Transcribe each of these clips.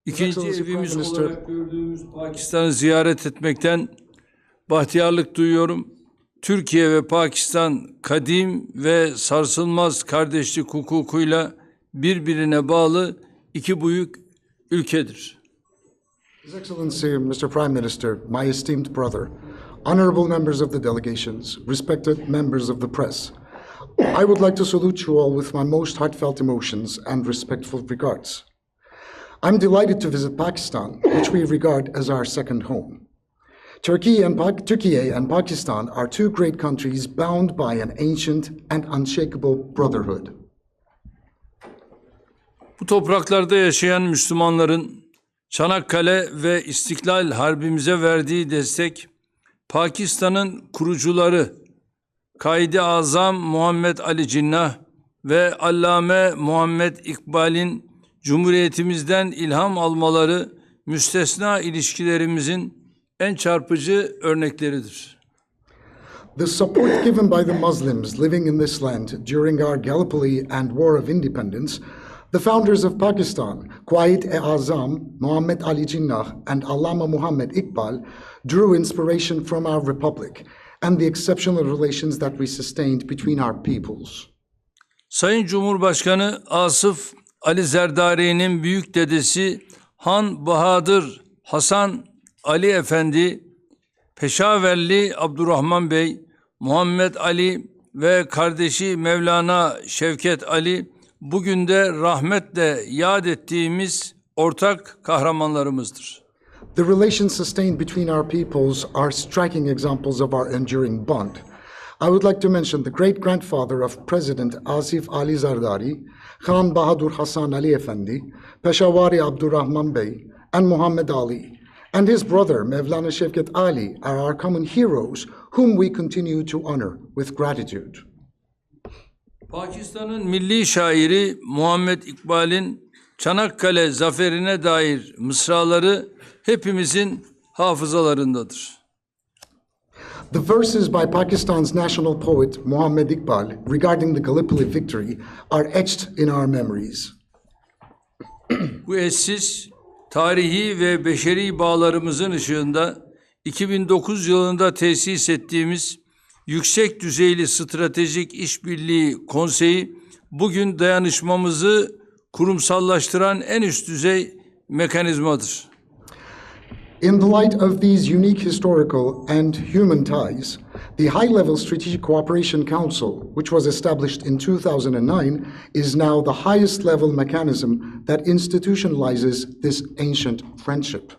İkinci evimiz olarak gördüğümüz Pakistan'ı ziyaret etmekten bahtiyarlık duyuyorum. Türkiye ve Pakistan kadim ve sarsılmaz kardeşlik hukukuyla birbirine bağlı iki büyük ülkedir. His Excellency, Mr. Prime Minister, my esteemed brother, honorable members of the delegations, respected members of the press, I would like to salute you all with my most heartfelt emotions and respectful regards. I'm delighted to visit Pakistan, which we regard as our second home. Turkey and Pakistan are two great countries bound by an ancient and unshakable brotherhood. Bu topraklarda yaşayan Müslümanların Çanakkale ve İstiklal Harbimize verdiği destek, Pakistan'ın kurucuları Kaid-i Azam Muhammed Ali Cinnah ve Allame Muhammed İkbal'in Cumhuriyetimizden ilham almaları müstesna ilişkilerimizin en çarpıcı örnekleridir. The support given by the Muslims living in this land during our Gallipoli and War of Independence, the founders of Pakistan, Quaid-e Azam, Muhammad Ali Jinnah, and Allama Muhammad Iqbal, drew inspiration from our republic and the exceptional relations that we sustained between our peoples. Sayın Cumhurbaşkanı Asif Ali Zerdari'nin büyük dedesi Han Bahadır Hasan Ali Efendi, Peşaverli Abdurrahman Bey, Muhammed Ali ve kardeşi Mevlana Şevket Ali, bugün de rahmetle yad ettiğimiz ortak kahramanlarımızdır. The relations sustained between our peoples are striking examples of our enduring bond. I would like to mention the great-grandfather of President Asif Ali Zardari, Khan Bahadur Hasan Ali Effendi, Peshawari Abdurrahman Bey, and Muhammad Ali, and his brother Mevlana Şevket Ali are our common heroes whom we continue to honor with gratitude. Pakistan'ın milli şairi Muhammed İkbal'in Çanakkale zaferine dair mısraları hepimizin hafızalarındadır. The verses by Pakistan's national poet Muhammad Iqbal regarding the Gallipoli victory are etched in our memories. Bu eşsiz, tarihi ve beşeri bağlarımızın ışığında 2009 yılında tesis ettiğimiz Yüksek Düzeyli Stratejik İşbirliği Konseyi bugün dayanışmamızı kurumsallaştıran en üst düzey mekanizmadır. In the light of these unique historical and human ties, the High-Level Strategic Cooperation Council, which was established in 2009, is now the highest-level mechanism that institutionalizes this ancient friendship.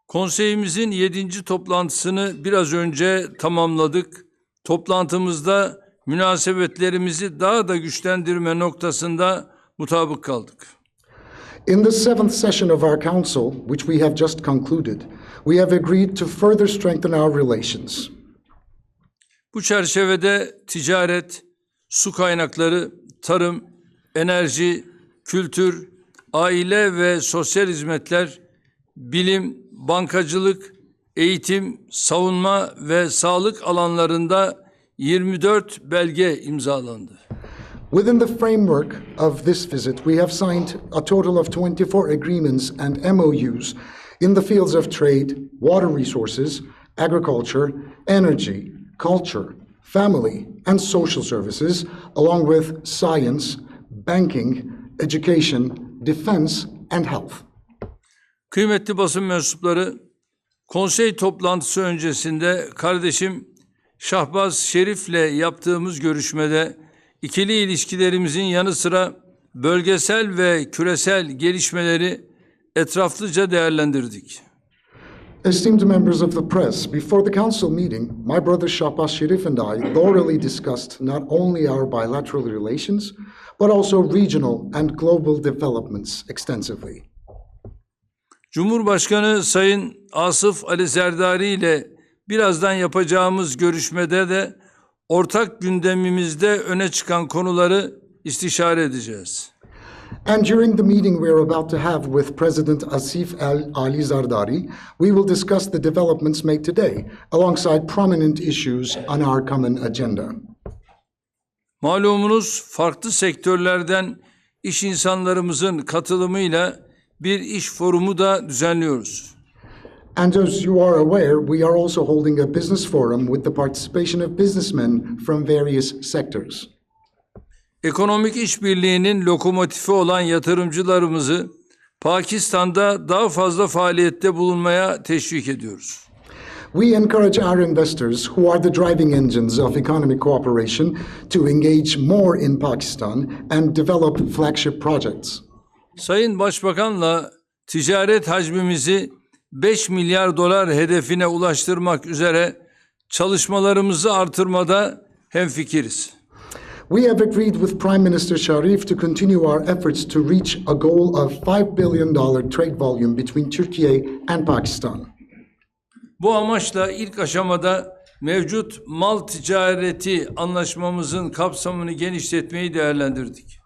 Konseyimizin 7. toplantısını biraz önce tamamladık. Toplantımızda münasebetlerimizi daha da güçlendirme noktasında mutabık kaldık. In the 7th session of our council, which we have just concluded, we have agreed to further strengthen our relations. Bu çerçevede ticaret, su kaynakları, tarım, enerji, kültür, aile ve sosyal hizmetler, bilim, bankacılık, eğitim, savunma ve sağlık alanlarında 24 belge imzalandı. Within the framework of this visit, we have signed a total of 24 agreements and MOUs in the fields of trade, water resources, agriculture, energy, culture, family, and social services, along with science, banking, education, defense, and health. Kıymetli basın mensupları, konsey toplantısı öncesinde kardeşim Şahbaz Şerif'le yaptığımız görüşmede ikili ilişkilerimizin yanı sıra bölgesel ve küresel gelişmeleri etraflıca değerlendirdik. Esteemed members of the press, before the council meeting, my brother Shahbaz Sharif and I thoroughly discussed not only our bilateral relations, but also regional and global developments extensively. Cumhurbaşkanı Sayın Asif Ali Zerdari ile birazdan yapacağımız görüşmede de ortak gündemimizde öne çıkan konuları istişare edeceğiz. And during the meeting we are about to have with President Asif Ali Zardari, we will discuss the developments made today alongside prominent issues on our common agenda. Malumunuz farklı sektörlerden iş insanlarımızın katılımıyla bir iş forumu da düzenliyoruz. And as you are aware, we are also holding a business forum with the participation of businessmen from various sectors. Ekonomik işbirliğinin lokomotifi olan yatırımcılarımızı Pakistan'da daha fazla faaliyette bulunmaya teşvik ediyoruz. We encourage our investors, who are the driving engines of economic cooperation, to engage more in Pakistan and develop flagship projects. Sayın Başbakan'la ticaret hacmimizi 5 milyar dolar hedefine ulaştırmak üzere çalışmalarımızı artırmada hemfikiriz. We have agreed with Prime Minister Sharif to continue our efforts to reach a goal of $5 billion trade volume between Turkey and Pakistan. Bu amaçla ilk aşamada mevcut mal ticareti anlaşmamızın kapsamını genişletmeyi değerlendirdik.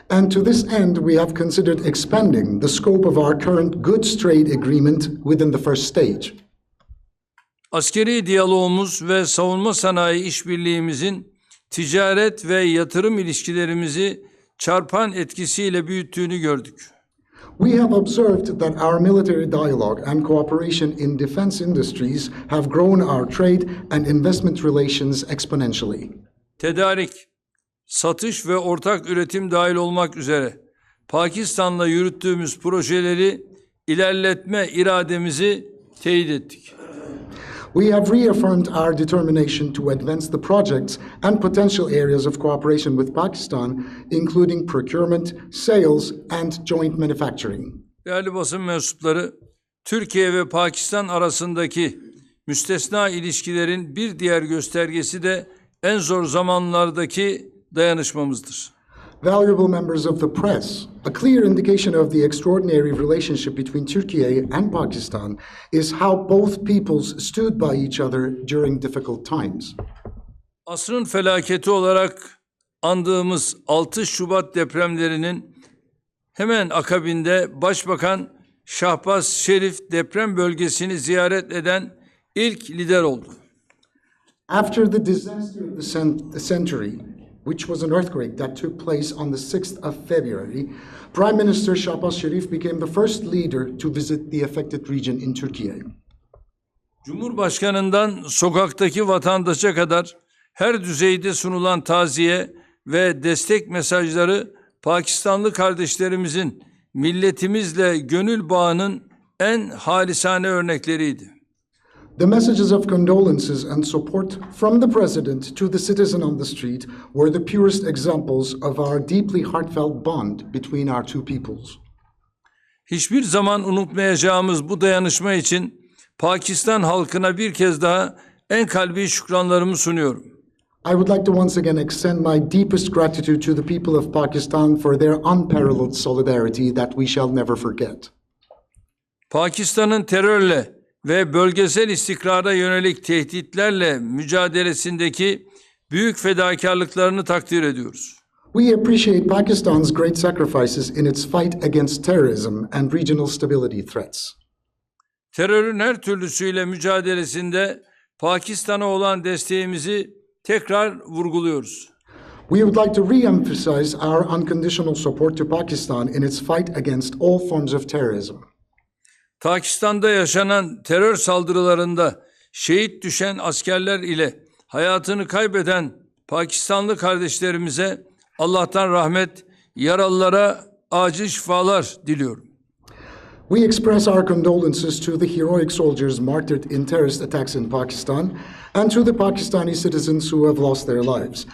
And to this end, we have considered expanding the scope of our current goods trade agreement within the first stage. Askeri diyalogumuz ve savunma sanayi işbirliğimizin ticaret ve yatırım ilişkilerimizi çarpan etkisiyle büyüttüğünü gördük. We have observed that our military dialogue and cooperation in defense industries have grown our trade and investment relations exponentially. Tedarik, satış ve ortak üretim dahil olmak üzere Pakistan'la yürüttüğümüz projeleri ilerletme irademizi teyit ettik. We have reaffirmed our determination to advance the projects and potential areas of cooperation with Pakistan, including procurement, sales, and joint manufacturing. Değerli basın mensupları, Türkiye ve Pakistan arasındaki müstesna ilişkilerin bir diğer göstergesi de en zor zamanlardaki dayanışmamızdır. Valuable members of the press, a clear indication of the extraordinary relationship between Turkey and Pakistan is how both peoples stood by each other during difficult times. Asrın felaketi olarak andığımız 6 Şubat depremlerinin hemen akabinde Başbakan Şahbaz Şerif deprem bölgesini ziyaret eden ilk lider oldu. After the disaster of the century, which was an earthquake that took place on the 6th of February, Prime Minister Shahbaz Sharif became the first leader to visit the affected region in Turkey. Cumhurbaşkanından sokaktaki vatandaşa kadar her düzeyde sunulan taziye ve destek mesajları Pakistanlı kardeşlerimizin milletimizle gönül bağının en halisane örnekleriydi. The messages of condolences and support from the President to the citizen on the street were the purest examples of our deeply heartfelt bond between our two peoples. Hiçbir zaman unutmayacağımız bu dayanışma için Pakistan halkına bir kez daha en kalbi şükranlarımı sunuyorum. I would like to once again extend my deepest gratitude to the people of Pakistan for their unparalleled solidarity that we shall never forget. Pakistan'ın terörle ve bölgesel istikrara yönelik tehditlerle mücadelesindeki büyük fedakarlıklarını takdir ediyoruz. We appreciate Pakistan's great sacrifices in its fight against terrorism and regional stability threats. Terörün her türlüsüyle mücadelesinde Pakistan'a olan desteğimizi tekrar vurguluyoruz. We would like to re-emphasize our unconditional support to Pakistan in its fight against all forms of terrorism. Pakistan'da yaşanan terör saldırılarında şehit düşen askerler ile hayatını kaybeden Pakistanlı kardeşlerimize Allah'tan rahmet, yaralılara acil şifalar diliyorum. We express our condolences to the heroic soldiers martyred in terrorist attacks in Pakistan and to the Pakistani citizens who have lost their lives.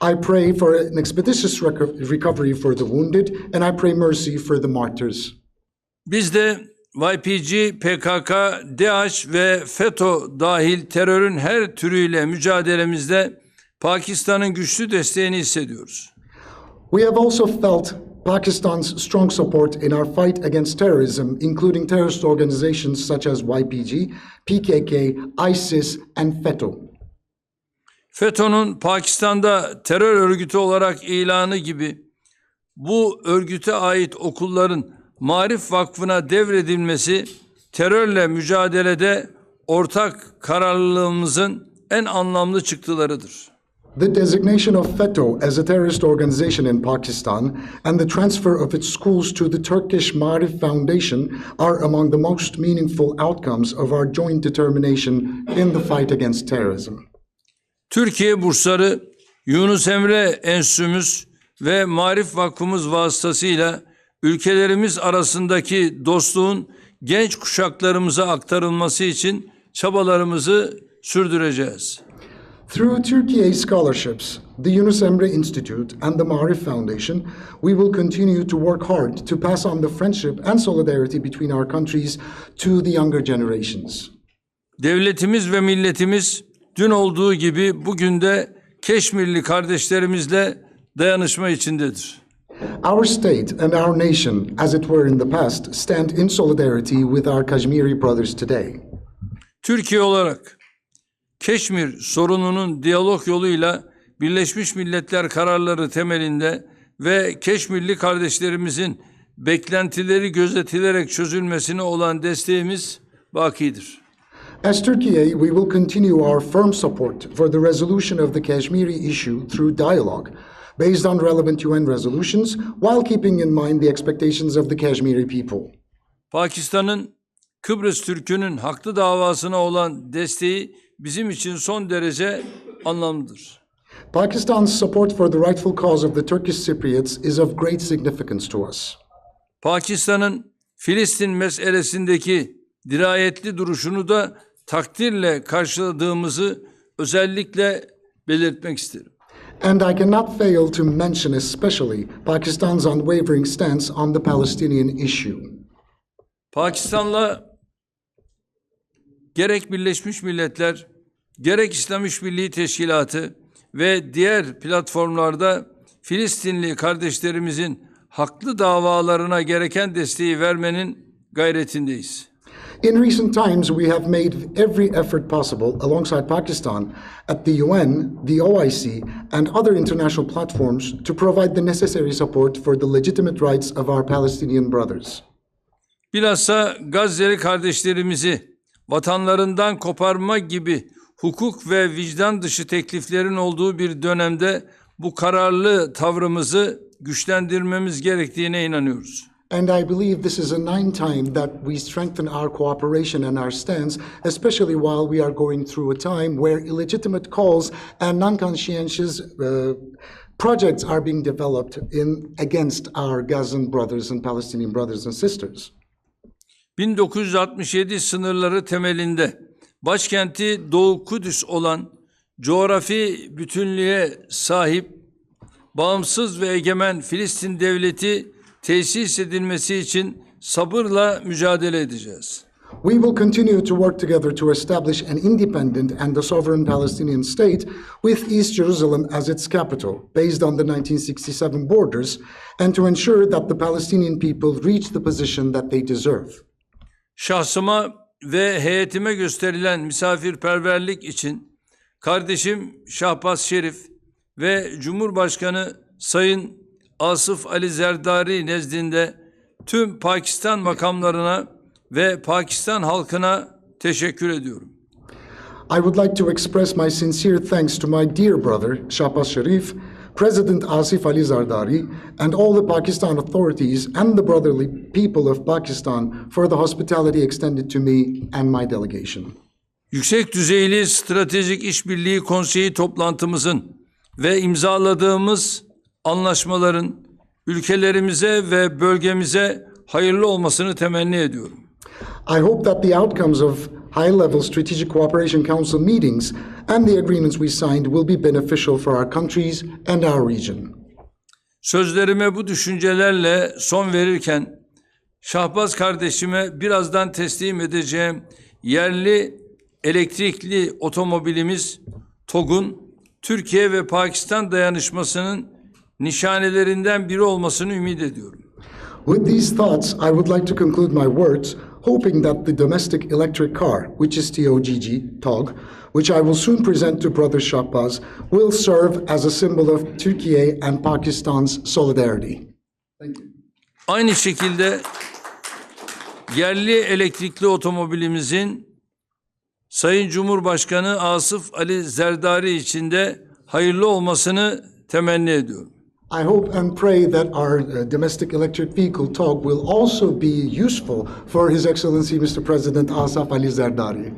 I pray for an expeditious recovery for the wounded, and I pray mercy for the martyrs. Biz de YPG, PKK, DAEŞ ve FETÖ dahil terörün her türüyle mücadelemizde Pakistan'ın güçlü desteğini hissediyoruz. We have also felt Pakistan's strong support in our fight against terrorism, including terrorist organizations such as YPG, PKK, ISIS, and FETÖ. FETÖ'nün Pakistan'da terör örgütü olarak ilanı gibi bu örgüte ait okulların Maarif Vakfı'na devredilmesi terörle mücadelede ortak kararlılığımızın en anlamlı çıktılarıdır. The designation of FETÖ as a terrorist organization in Pakistan and the transfer of its schools to the Turkish Maarif Foundation are among the most meaningful outcomes of our joint determination in the fight against terrorism. Türkiye bursları, Yunus Emre Enstitümüz ve Maarif Vakfımız vasıtasıyla ülkelerimiz arasındaki dostluğun genç kuşaklarımıza aktarılması için çabalarımızı sürdüreceğiz. Through Turkey scholarships, the Yunus Emre Institute and the Maarif Foundation, we will continue to work hard to pass on the friendship and solidarity between our countries to the younger generations. Devletimiz ve milletimiz dün olduğu gibi bugün de Keşmirli kardeşlerimizle dayanışma içindedir. Our state and our nation, as it were in the past, stand in solidarity with our Kashmiri brothers today. Türkiye olarak Keşmir sorununun diyalog yoluyla Birleşmiş Milletler kararları temelinde ve Keşmirli kardeşlerimizin beklentileri gözetilerek çözülmesine olan desteğimiz bakidir. As Turkey, we will continue our firm support for the resolution of the Kashmiri issue through dialogue, based on relevant UN resolutions, while keeping in mind the expectations of the Kashmiri people. Pakistan'ın Kıbrıs Türk'ünün haklı davasına olan desteği bizim için son derece anlamlıdır. Pakistan's support for the rightful cause of the Turkish Cypriots is of great significance to us. Pakistan'ın Filistin meselesindeki dirayetli duruşunu da takdirle karşıladığımızı özellikle belirtmek isterim. And I cannot fail to mention especially Pakistan's unwavering stance on the Palestinian issue. Pakistan'la gerek Birleşmiş Milletler, gerek İslam İşbirliği Teşkilatı ve diğer platformlarda Filistinli kardeşlerimizin haklı davalarına gereken desteği vermenin gayretindeyiz. In recent times, we have made every effort possible alongside Pakistan at the UN, the OIC, and other international platforms to provide the necessary support for the legitimate rights of our Palestinian brothers. Bilhassa Gazze'li kardeşlerimizi vatanlarından koparma gibi hukuk ve vicdan dışı tekliflerin olduğu bir dönemde bu kararlı tavrımızı güçlendirmemiz gerektiğine inanıyoruz. And I believe this is a ninth time that we strengthen our cooperation and our stance, especially while we are going through a time where illegitimate calls and non-conscientious projects are being developed against our Gazan brothers and Palestinian brothers and sisters. 1967 sınırları temelinde başkenti Doğu Kudüs olan coğrafi bütünlüğe sahip bağımsız ve egemen Filistin devleti tesis edilmesi için sabırla mücadele edeceğiz. We will continue to work together to establish an independent and a sovereign Palestinian state with East Jerusalem as its capital, based on the 1967 borders, and to ensure that the Palestinian people reach the position that they deserve. Şahsıma ve heyetime gösterilen misafirperverlik için kardeşim Şahbaz Şerif ve Cumhurbaşkanı Sayın Asif Ali Zerdari nezdinde tüm Pakistan makamlarına ve Pakistan halkına teşekkür ediyorum. I would like to express my sincere thanks to my dear brother, Shahbaz Sharif, President Asif Ali Zardari, and all the Pakistan authorities and the brotherly people of Pakistan for the hospitality extended to me and my delegation. Yüksek düzeyli Stratejik İşbirliği Konseyi toplantımızın ve imzaladığımız anlaşmaların ülkelerimize ve bölgemize hayırlı olmasını temenni ediyorum. I hope that the outcomes of high-level Strategic Cooperation Council meetings and the agreements we signed will be beneficial for our countries and our region. Sözlerime bu düşüncelerle son verirken Şahbaz kardeşime birazdan teslim edeceğim yerli elektrikli otomobilimiz TOG'un Türkiye ve Pakistan dayanışmasının nişanelerinden biri olmasını ümit ediyorum. With these thoughts, I would like to conclude my words, hoping that the domestic electric car, which is TOG, which I will soon present to Brother Shahbaz, will serve as a symbol of Turkey and Pakistan's solidarity. Thank you. Aynı şekilde yerli elektrikli otomobilimizin Sayın Cumhurbaşkanı Asif Ali Zerdari için de hayırlı olmasını temenni ediyorum. I hope and pray that our domestic electric vehicle talk will also be useful for His Excellency Mr. President Asaf Ali Zardari.